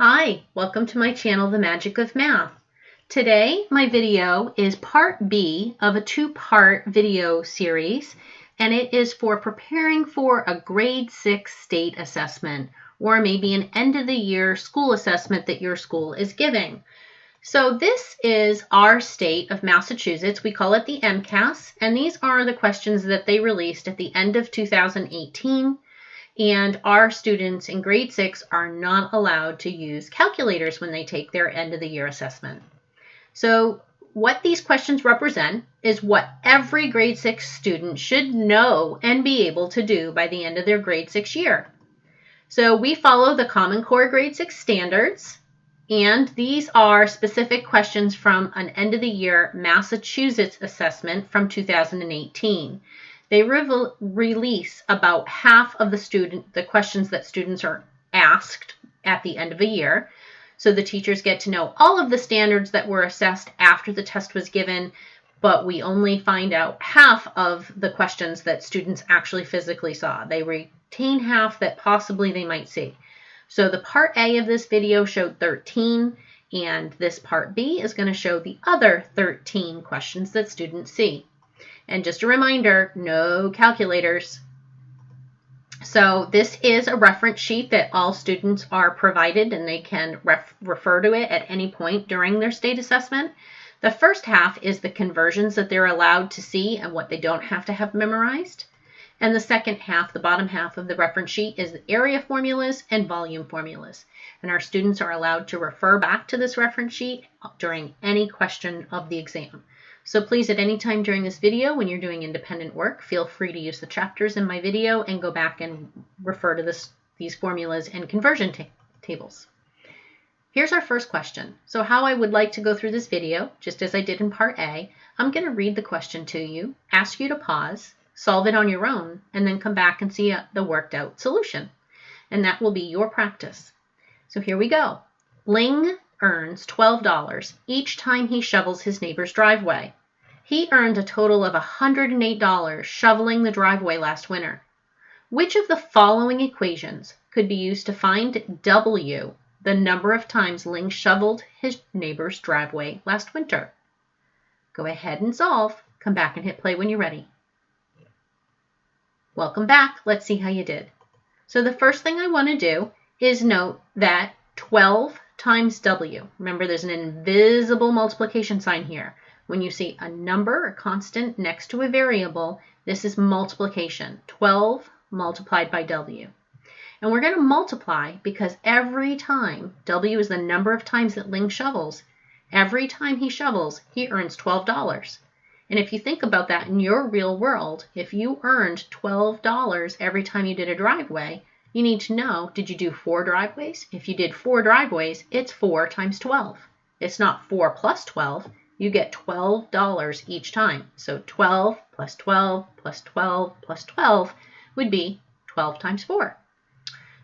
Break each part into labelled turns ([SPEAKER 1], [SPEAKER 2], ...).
[SPEAKER 1] Hi, welcome to my channel, The Magic of Math. Today, my video is part B of a two-part video series, and it is for preparing for a grade 6 state assessment, or maybe an end-of-the-year school assessment that your school is giving. So this is our state of Massachusetts. We call it the MCAS, and these are the questions that they released at the end of 2018. And our students in grade 6 are not allowed to use calculators when they take their end of the year assessment. So what these questions represent is what every grade 6 student should know and be able to do by the end of their grade 6 year. So we follow the Common Core grade 6 standards, and these are specific questions from an end of the year Massachusetts assessment from 2018. They release about half of the questions that students are asked at the end of a year. So the teachers get to know all of the standards that were assessed after the test was given, but we only find out half of the questions that students actually physically saw. They retain half that possibly they might see. So the part A of this video showed 13, and this part B is going to show the other 13 questions that students see. And just a reminder, no calculators. So this is a reference sheet that all students are provided, and they can refer to it at any point during their state assessment. The first half is the conversions that they're allowed to see and what they don't have to have memorized. And the second half, the bottom half of the reference sheet, is the area formulas and volume formulas. And our students are allowed to refer back to this reference sheet during any question of the exam. So please, at any time during this video, when you're doing independent work, feel free to use the chapters in my video and go back and refer to these formulas and conversion tables. Here's our first question. So how I would like to go through this video, just as I did in part A, I'm going to read the question to you, ask you to pause, solve it on your own, and then come back and see the worked out solution. And that will be your practice. So here we go. Ling earns $12 each time he shovels his neighbor's driveway. He earned a total of $108 shoveling the driveway last winter. Which of the following equations could be used to find W, the number of times Ling shoveled his neighbor's driveway last winter? Go ahead and solve. Come back and hit play when you're ready. Welcome back. Let's see how you did. So the first thing I want to do is note that 12 times W. Remember, there's an invisible multiplication sign here. When you see a number, a constant, next to a variable, this is multiplication. 12 multiplied by W. And we're going to multiply because every time, W is the number of times that Ling shovels, every time he shovels, he earns $12. And if you think about that in your real world, if you earned $12 every time you did a driveway, you need to know, did you do 4 driveways? If you did 4 driveways, it's 4 times 12. It's not 4 plus 12. You get $12 each time. So 12 plus 12 plus 12 plus 12 would be 12 times 4.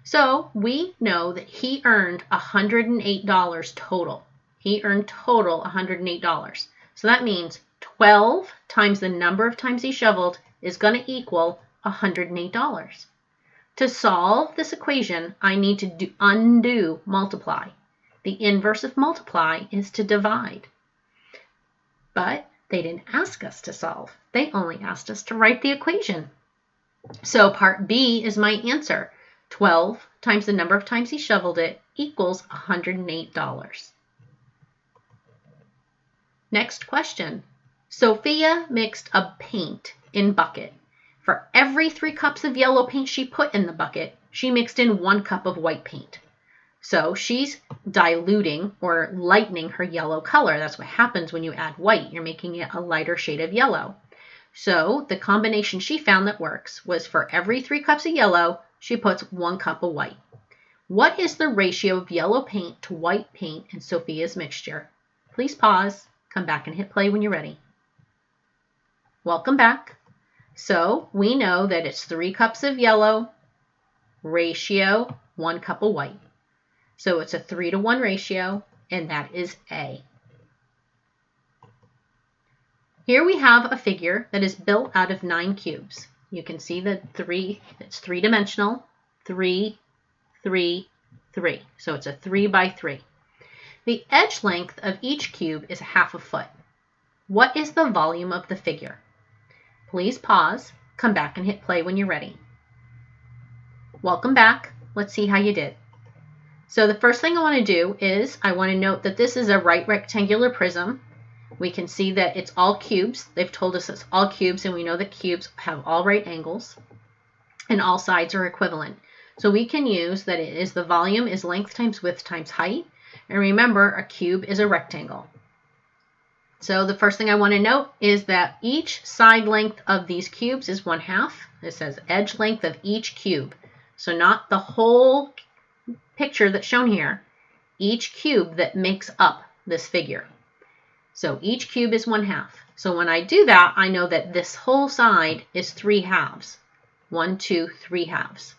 [SPEAKER 1] So we know that he earned $108 total. He earned total $108. So that means 12 times the number of times he shoveled is going to equal $108. To solve this equation, I need to undo multiply. The inverse of multiply is to divide. But they didn't ask us to solve. They only asked us to write the equation. So part B is my answer. 12 times the number of times he shoveled it equals $108. Next question. Sophia mixed a paint in bucket. For every 3 cups of yellow paint she put in the bucket, she mixed in 1 cup of white paint. So she's diluting or lightening her yellow color. That's what happens when you add white. You're making it a lighter shade of yellow. So the combination she found that works was for every 3 cups of yellow, she puts 1 cup of white. What is the ratio of yellow paint to white paint in Sophia's mixture? Please pause, come back and hit play when you're ready. Welcome back. So we know that it's 3 cups of yellow, ratio 1 cup of white. So it's a 3-to-1 ratio, and that is A. Here we have a figure that is built out of 9 cubes. You can see that it's 3-dimensional, 3, 3, 3. So it's a 3 by 3. The edge length of each cube is 1/2 foot. What is the volume of the figure? Please pause, come back and hit play when you're ready. Welcome back. Let's see how you did. So the first thing I want to do is I want to note that this is a right rectangular prism. We can see that it's all cubes. They've told us it's all cubes, and we know that cubes have all right angles and all sides are equivalent. So we can use that it is the volume is length times width times height. And remember, a cube is a rectangle. So the first thing I want to note is that each side length of these cubes is 1/2. It says edge length of each cube. So not the whole picture that's shown here, each cube that makes up this figure. So each cube is 1/2. So when I do that, I know that this whole side is 3/2. 1, 2, 3/2.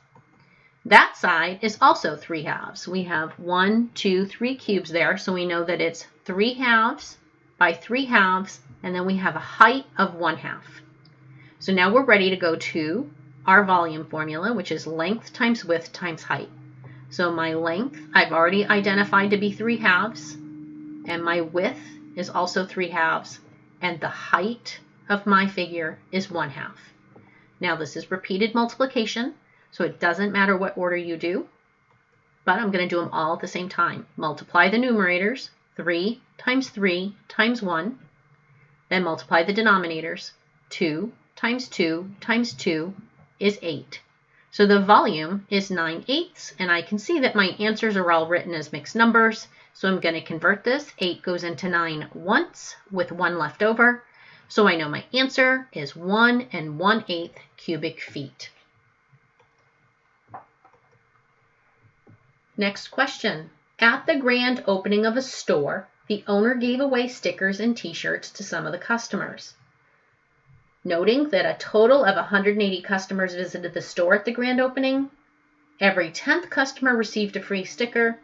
[SPEAKER 1] That side is also 3/2. We have 1, 2, 3 cubes there, so we know that it's 3/2 by 3/2, and then we have a height of 1/2. So now we're ready to go to our volume formula, which is length times width times height. So my length I've already identified to be 3/2, and my width is also 3/2, and the height of my figure is 1/2. Now this is repeated multiplication, so it doesn't matter what order you do, but I'm going to do them all at the same time. Multiply the numerators, 3 times 3 times 1, then multiply the denominators, 2 times 2 times 2 is 8. So the volume is 9/8, and I can see that my answers are all written as mixed numbers, so I'm going to convert this. 8 goes into 9 once with 1 left over, so I know my answer is 1 1/8 cubic feet. Next question. At the grand opening of a store, the owner gave away stickers and t-shirts to some of the customers. Noting that a total of 180 customers visited the store at the grand opening, every 10th customer received a free sticker,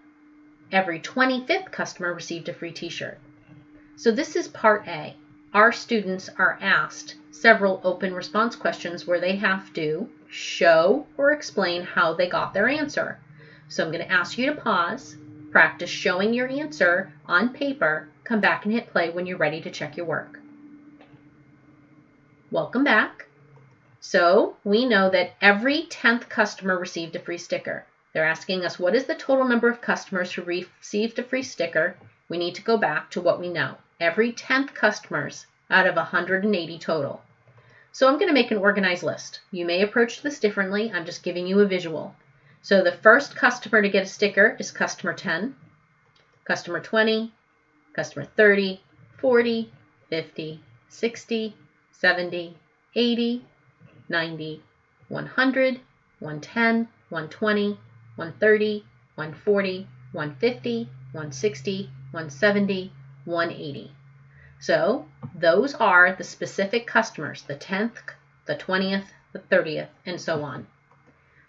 [SPEAKER 1] every 25th customer received a free t-shirt. So this is part A. Our students are asked several open response questions where they have to show or explain how they got their answer. So I'm going to ask you to pause, practice showing your answer on paper, come back and hit play when you're ready to check your work. Welcome back. So we know that every 10th customer received a free sticker. They're asking us what is the total number of customers who received a free sticker. We need to go back to what we know. Every 10th customers out of 180 total. So I'm going to make an organized list. You may approach this differently. I'm just giving you a visual. So the first customer to get a sticker is customer 10, customer 20, customer 30, 40, 50, 60, 70, 80, 90, 100, 110, 120, 130, 140, 150, 160, 170, 180. So those are the specific customers, the 10th, the 20th, the 30th, and so on.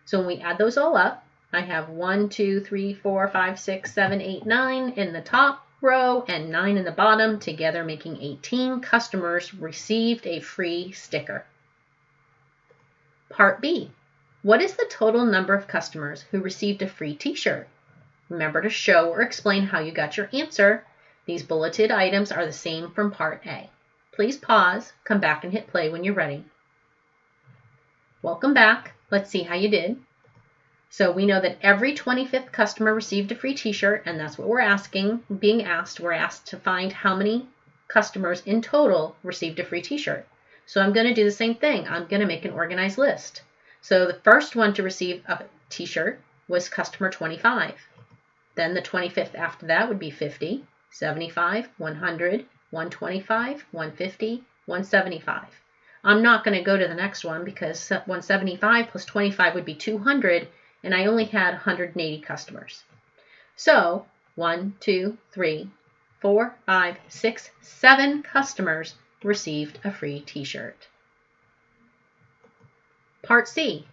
[SPEAKER 1] So when we add those all up, I have 1, 2, 3, 4, 5, 6, 7, 8, 9 in the top row and 9 in the bottom, together making 18 customers received a free sticker. Part B. What is the total number of customers who received a free t-shirt? Remember to show or explain how you got your answer. These bulleted items are the same from Part A. Please pause, come back and hit play when you're ready. Welcome back. Let's see how you did. So we know that every 25th customer received a free t-shirt, and that's what we're being asked. We're asked to find how many customers in total received a free t-shirt. So I'm going to do the same thing. I'm going to make an organized list. So the first one to receive a t-shirt was customer 25. Then the 25th after that would be 50, 75, 100, 125, 150, 175. I'm not going to go to the next one because 175 plus 25 would be 200, and I only had 180 customers. So 1, 2, 3, 4, 5, 6, 7 customers received a free t-shirt. Part C.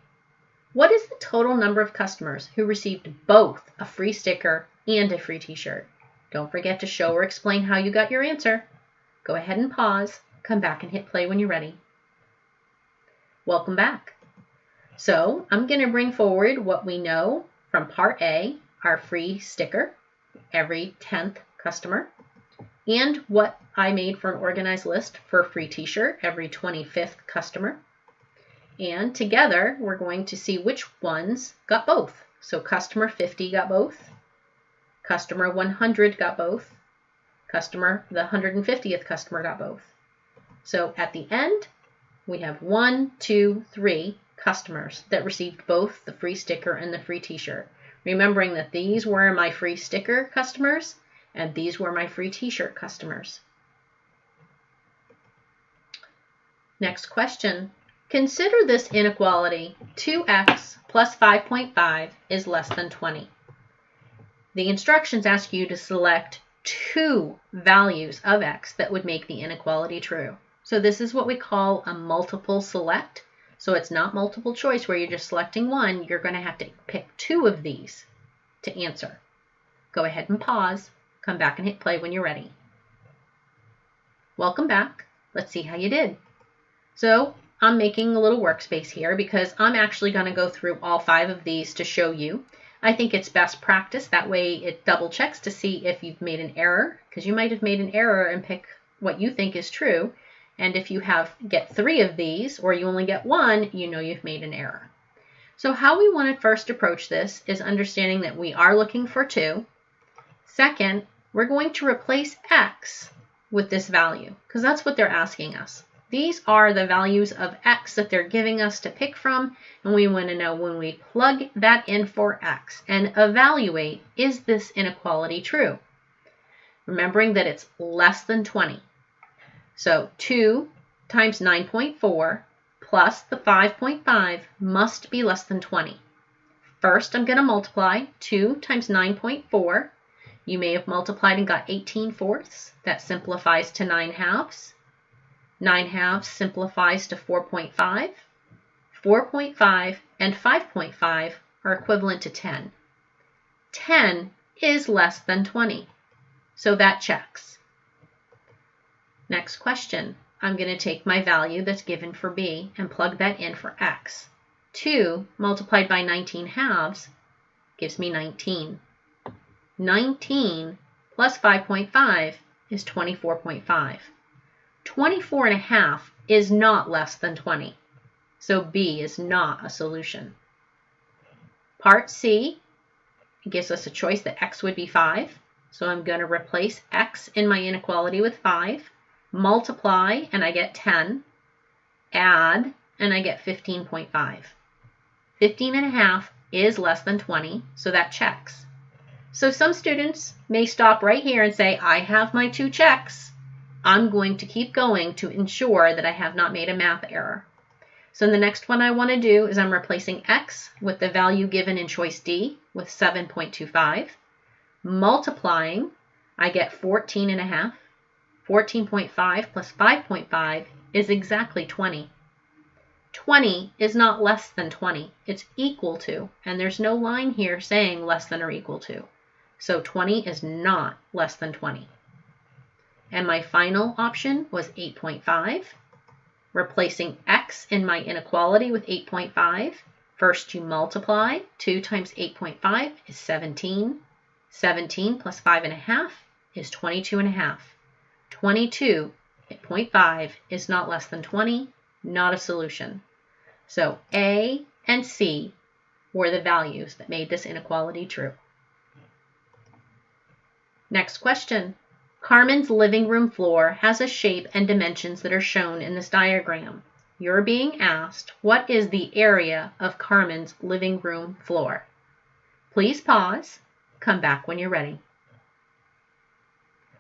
[SPEAKER 1] What is the total number of customers who received both a free sticker and a free t-shirt? Don't forget to show or explain how you got your answer. Go ahead and pause, come back and hit play when you're ready. Welcome back. So I'm going to bring forward what we know from Part A, our free sticker every 10th customer, and what I made for an organized list for a free t-shirt every 25th customer. And together, we're going to see which ones got both. So customer 50 got both, customer 100 got both, the 150th customer got both. So at the end, we have 1, 2, 3 customers that received both the free sticker and the free t-shirt. Remembering that these were my free sticker customers and these were my free t-shirt customers. Next question. Consider this inequality: 2x plus 5.5 is less than 20. The instructions ask you to select 2 values of x that would make the inequality true. So this is what we call a multiple select. So it's not multiple choice where you're just selecting one. You're going to have to pick 2 of these to answer. Go ahead and pause. Come back and hit play when you're ready. Welcome back. Let's see how you did. So I'm making a little workspace here because I'm actually going to go through all 5 of these to show you. I think it's best practice. That way it double checks to see if you've made an error, because you might have made an error and pick what you think is true. And if you get 3 of these or you only get 1, you know you've made an error. So how we want to first approach this is understanding that we are looking for 2. Second, we're going to replace x with this value because that's what they're asking us. These are the values of x that they're giving us to pick from, and we want to know when we plug that in for x and evaluate, is this inequality true? Remembering that it's less than 20. So 2 times 9.4 plus the 5.5 must be less than 20. First, I'm going to multiply 2 times 9.4. You may have multiplied and got 18/4. That simplifies to 9 halves. 9 halves simplifies to 4.5. 4.5 and 5.5 are equivalent to 10. 10 is less than 20. So that checks. Next question. I'm going to take my value that's given for b and plug that in for x. 2 multiplied by 19 halves gives me 19. 19 plus 5.5 is 24.5. 24.5 is not less than 20. So B is not a solution. Part C gives us a choice that x would be 5. So I'm going to replace x in my inequality with 5. Multiply and I get 10. Add and I get 15.5. 15.5 is less than 20, so that checks. So some students may stop right here and say, I have my 2 checks. I'm going to keep going to ensure that I have not made a math error. So the next one I want to do is I'm replacing x with the value given in choice D with 7.25. Multiplying, I get 14.5. 14.5 plus 5.5 is exactly 20. 20 is not less than 20. It's equal to, and there's no line here saying less than or equal to. So 20 is not less than 20. And my final option was 8.5. Replacing x in my inequality with 8.5. First you multiply. 2 times 8.5 is 17. 17 plus 5.5 is 22.5. 22.5 is not less than 20, not a solution. So A and C were the values that made this inequality true. Next question. Carmen's living room floor has a shape and dimensions that are shown in this diagram. You're being asked, what is the area of Carmen's living room floor? Please pause. Come back when you're ready.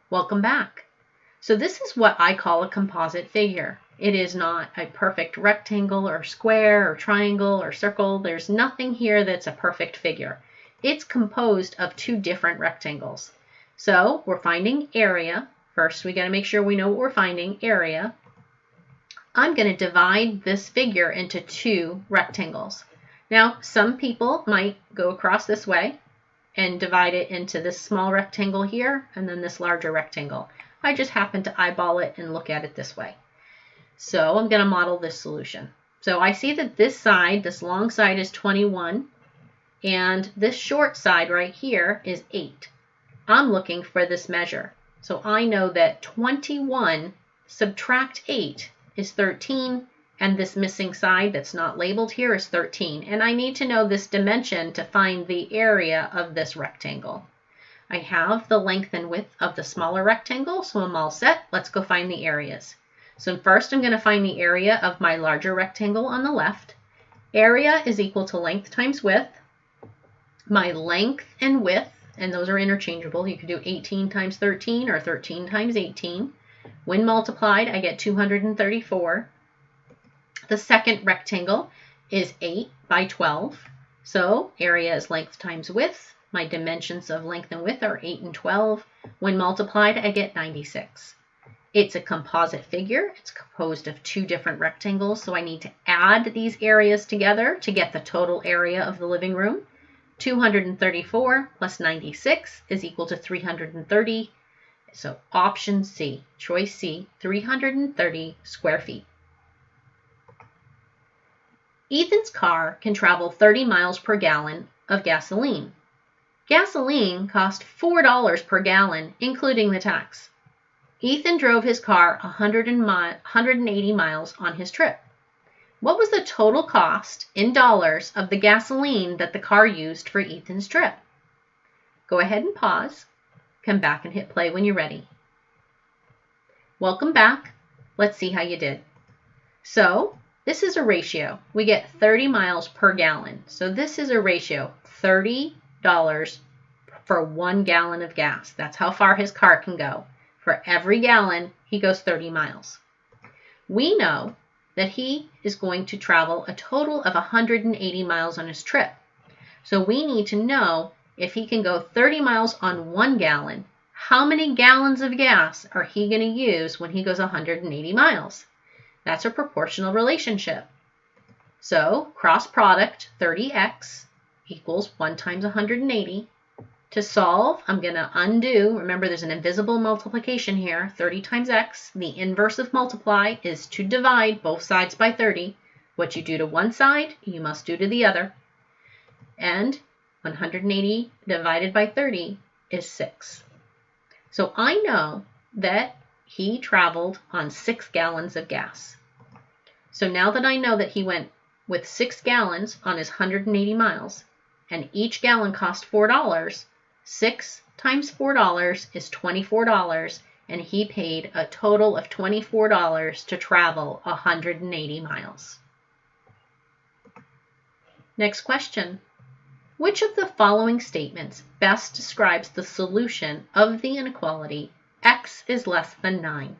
[SPEAKER 1] Welcome back. So this is what I call a composite figure. It is not a perfect rectangle or square or triangle or circle. There's nothing here that's a perfect figure. It's composed of 2 different rectangles. So we're finding area. First, we got to make sure we know what we're finding, area. I'm going to divide this figure into 2 rectangles. Now, some people might go across this way and divide it into this small rectangle here and then this larger rectangle. I just happen to eyeball it and look at it this way. So I'm going to model this solution. So I see that this side, this long side, is 21, and this short side right here is 8. I'm looking for this measure. So I know that 21 subtract 8 is 13, and this missing side that's not labeled here is 13. And I need to know this dimension to find the area of this rectangle. I have the length and width of the smaller rectangle, so I'm all set. Let's go find the areas. So first I'm going to find the area of my larger rectangle on the left. Area is equal to length times width. My length and width, and those are interchangeable. You could do 18 times 13 or 13 times 18. When multiplied, I get 234. The second rectangle is 8 by 12. So area is length times width. My dimensions of length and width are 8 and 12. When multiplied, I get 96. It's a composite figure. It's composed of 2 different rectangles, so I need to add these areas together to get the total area of the living room. 234 plus 96 is equal to 330. So option C, choice C, 330 square feet. Ethan's car can travel 30 miles per gallon of gasoline. Gasoline cost $4 per gallon, including the tax. Ethan drove his car 180 miles on his trip. What was the total cost in dollars of the gasoline that the car used for Ethan's trip? Go ahead and pause. Come back and hit play when you're ready. Welcome back. Let's see how you did. So this is a ratio. We get 30 miles per gallon. So this is a ratio, $30 for 1 gallon of gas. That's how far his car can go. For every gallon, he goes 30 miles. We know that he is going to travel a total of 180 miles on his trip. So we need to know if he can go 30 miles on 1 gallon, how many gallons of gas are he going to use when he goes 180 miles? That's a proportional relationship. So cross product 30x equals 1 times 180. To solve, I'm going to undo. Remember, there's an invisible multiplication here. 30 times x. The inverse of multiply is to divide both sides by 30. What you do to one side, you must do to the other. And 180 divided by 30 is 6. So I know that he traveled on 6 gallons of gas. So now that I know that he went with 6 gallons on his 180 miles, and each gallon cost $4, 6 times $4 is $24, and he paid a total of $24 to travel 180 miles. Next question. Which of the following statements best describes the solution of the inequality x is less than 9?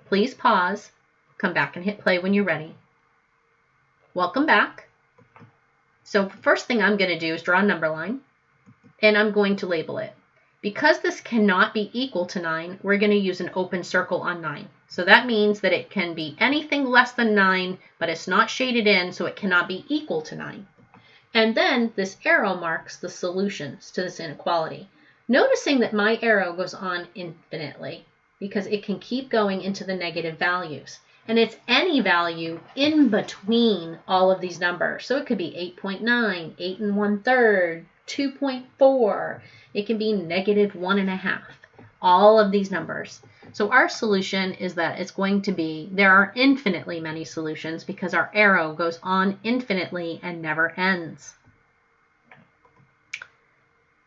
[SPEAKER 1] Please pause, come back and hit play when you're ready. Welcome back. So the first thing I'm going to do is draw a number line, and I'm going to label it. Because this cannot be equal to 9, we're going to use an open circle on 9. So that means that it can be anything less than 9, but it's not shaded in, so it cannot be equal to 9. And then this arrow marks the solutions to this inequality. Noticing that my arrow goes on infinitely because it can keep going into the negative values. And it's any value in between all of these numbers. So it could be 8.9, 8 1/3, 2.4. It can be negative 1.5. All of these numbers. So our solution is that it's going to be, there are infinitely many solutions because our arrow goes on infinitely and never ends.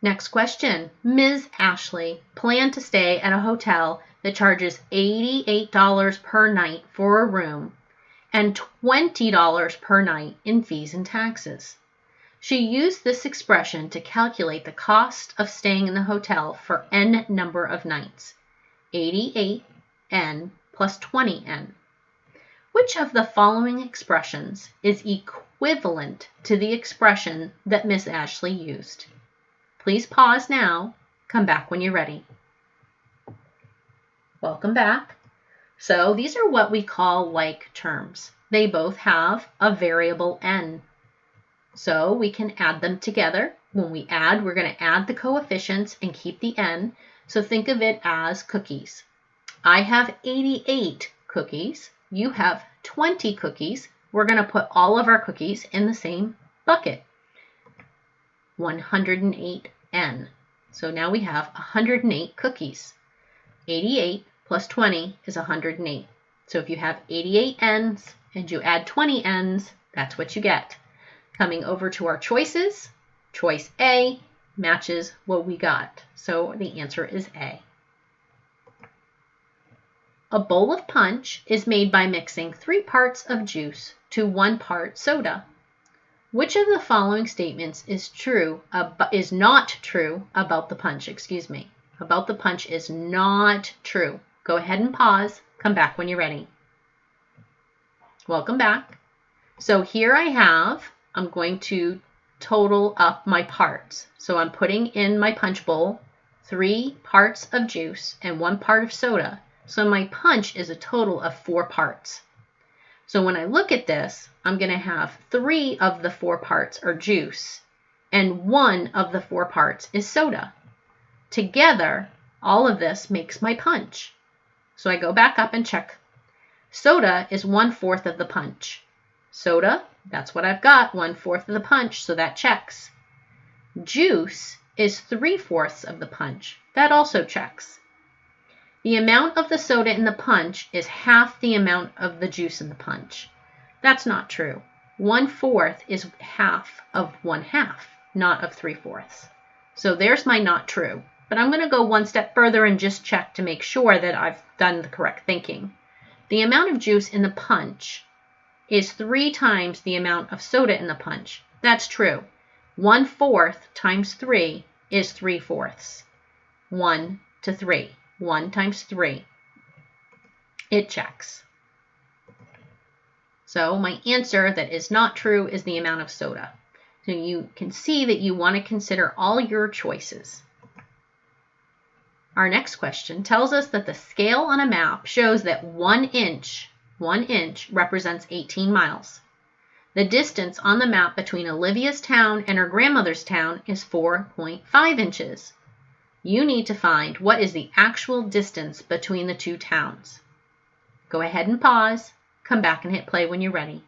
[SPEAKER 1] Next question. Ms. Ashley planned to stay at a hotel that charges $88 per night for a room and $20 per night in fees and taxes. She used this expression to calculate the cost of staying in the hotel for n number of nights, 88n plus 20n. Which of the following expressions is equivalent to the expression that Miss Ashley used? Please pause now. Come back when you're ready. Welcome back. So these are what we call like terms. They both have a variable n. So we can add them together. When we add, we're going to add the coefficients and keep the n. So think of it as cookies. I have 88 cookies. You have 20 cookies. We're going to put all of our cookies in the same bucket. 108N. So now we have 108 cookies. 88 plus 20 is 108. So if you have 88 N's and you add 20 N's, that's what you get. Coming over to our choices, choice A matches what we got. So the answer is A. A bowl of punch is made by mixing 3 parts of juice to 1 part soda. Which of the following statements is not true about the punch? About the punch is not true. Go ahead and pause. Come back when you're ready. Welcome back. So here I'm going to total up my parts. So I'm putting in my punch bowl 3 parts of juice and 1 part of soda. So my punch is a total of 4 parts. So when I look at this, I'm going to have 3 of the 4 parts are juice and 1 of the 4 parts is soda. Together, all of this makes my punch. So I go back up and check. Soda is 1/4 of the punch. Soda, that's what I've got, 1/4 of the punch, so that checks. Juice is 3/4 of the punch. That also checks. The amount of the soda in the punch is half the amount of the juice in the punch. That's not true. 1/4 is half of 1/2, not of 3/4. So there's my not true. But I'm going to go one step further and just check to make sure that I've done the correct thinking. The amount of juice in the punch is 3 times the amount of soda in the punch. That's true. 1/4 times 3 is 3/4. 1 to 3. 1 times 3. It checks. So my answer that is not true is the amount of soda. So you can see that you want to consider all your choices. Our next question tells us that the scale on a map shows that 1 inch represents 18 miles. The distance on the map between Olivia's town and her grandmother's town is 4.5 inches. You need to find what is the actual distance between the 2 towns. Go ahead and pause. Come back and hit play when you're ready.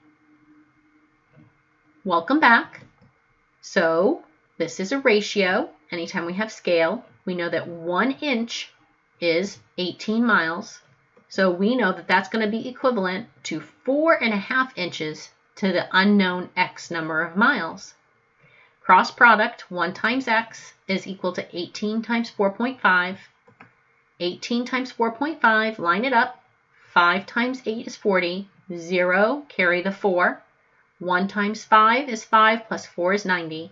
[SPEAKER 1] Welcome back. So this is a ratio. Anytime we have scale, we know that 1 inch is 18 miles. So we know that that's going to be equivalent to 4.5 inches to the unknown X number of miles. Cross product 1 times X is equal to 18 times 4.5. 18 times 4.5, line it up. 5 times 8 is 40. 0, carry the 4. 1 times 5 is 5 plus 4 is 90.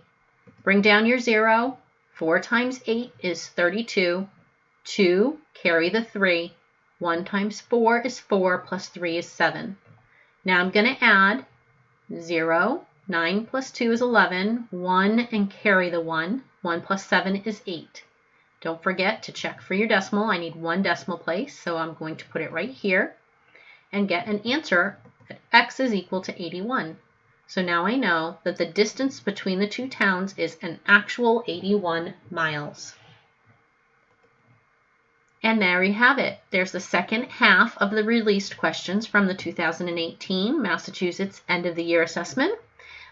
[SPEAKER 1] Bring down your 0. 4 times 8 is 32. 2, carry the 3. 1 times 4 is 4 plus 3 is 7. Now I'm going to add 0. 9 plus 2 is 11. 1 and carry the 1. 1 plus 7 is 8. Don't forget to check for your decimal. I need 1 decimal place, so I'm going to put it right here and get an answer that X is equal to 81. So now I know that the distance between the 2 towns is an actual 81 miles. And there you have it. There's the second half of the released questions from the 2018 Massachusetts End of the Year Assessment.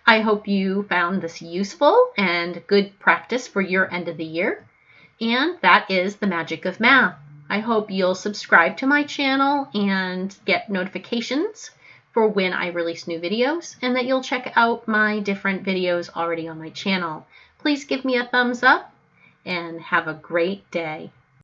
[SPEAKER 1] I hope you found this useful and good practice for your end of the year. And that is the magic of math. I hope you'll subscribe to my channel and get notifications for when I release new videos, and that you'll check out my different videos already on my channel. Please give me a thumbs up and have a great day.